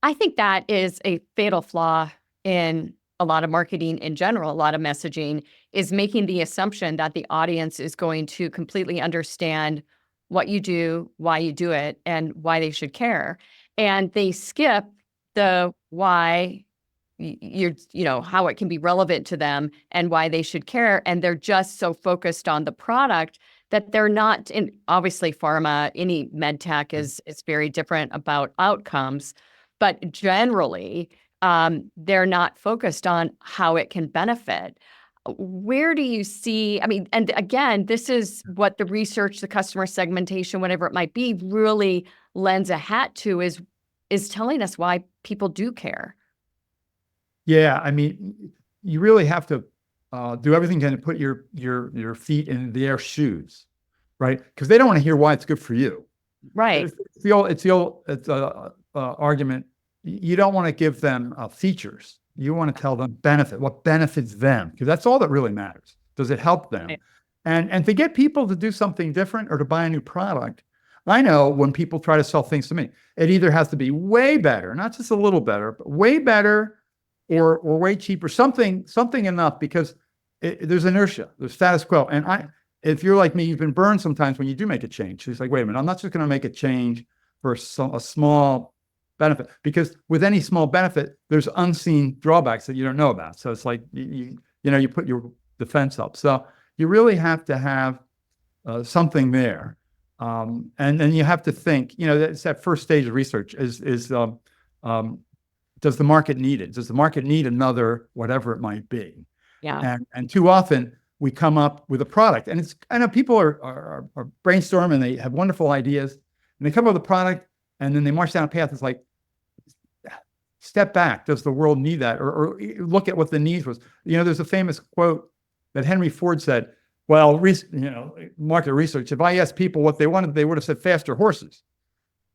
I think that is a fatal flaw in a lot of marketing in general. A lot of messaging is making the assumption that the audience is going to completely understand what you do, why you do it, and why they should care. And they skip the why how it can be relevant to them and why they should care. And they're just so focused on the product that they're not in, obviously pharma, any med tech is very different about outcomes, but generally, they're not focused on how it can benefit. Where do you see, I mean, and again, this is what the research, the customer segmentation, whatever it might be, really lends a hat to is telling us why people do care. Yeah, I mean, you really have to do everything you can to put your feet in their shoes, right? Because they don't want to hear why it's good for you. Right. It's the old argument. You don't want to give them features. You want to tell them what benefits them, because that's all that really matters. Does it help them? Right. And to get people to do something different or to buy a new product, I know when people try to sell things to me, it either has to be way better, not just a little better, but way better or way cheaper, something enough, because there's inertia, there's status quo. And if you're like me, you've been burned sometimes when you do make a change. It's like, wait a minute, I'm not just going to make a change for a small benefit, because with any small benefit, there's unseen drawbacks that you don't know about. So it's like, you put your defense up. So you really have to have something there. And then you have to think, it's that first stage of research does the market need it? Does the market need another, whatever it might be? Yeah. And too often we come up with a product, and I know people are brainstorming and they have wonderful ideas, and they come up with a product, and then they march down a path. It's like, step back. Does the world need that? Or look at what the needs was. There's a famous quote that Henry Ford said, well, market research, if I asked people what they wanted, they would have said faster horses.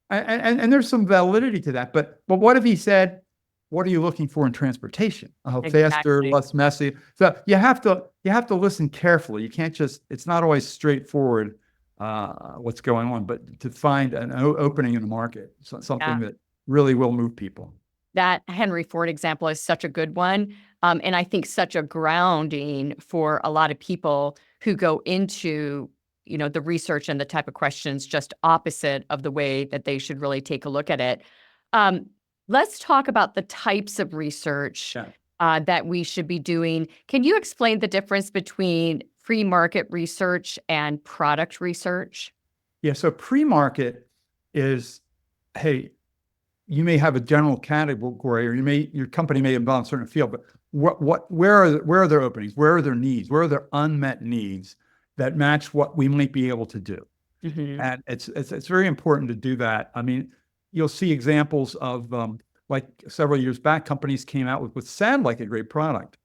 And there's some validity to that. But what if he said, what are you looking for in transportation? Faster, less messy. So you have to listen carefully. You can't it's not always straightforward what's going on, but to find an opening in the market, something that really will move people. That Henry Ford example is such a good one. And I think such a grounding for a lot of people who go into, the research and the type of questions just opposite of the way that they should really take a look at it. Let's talk about the types of research that we should be doing. Can you explain the difference between pre-market research and product research? Yeah, so pre-market is, hey, you may have a general category, or your company may involve a certain field, but where are their openings? Where are their needs? Where are their unmet needs that match what we might be able to do? Mm-hmm. And it's very important to do that. I mean, you'll see examples of like several years back, companies came out with what sound like a great product,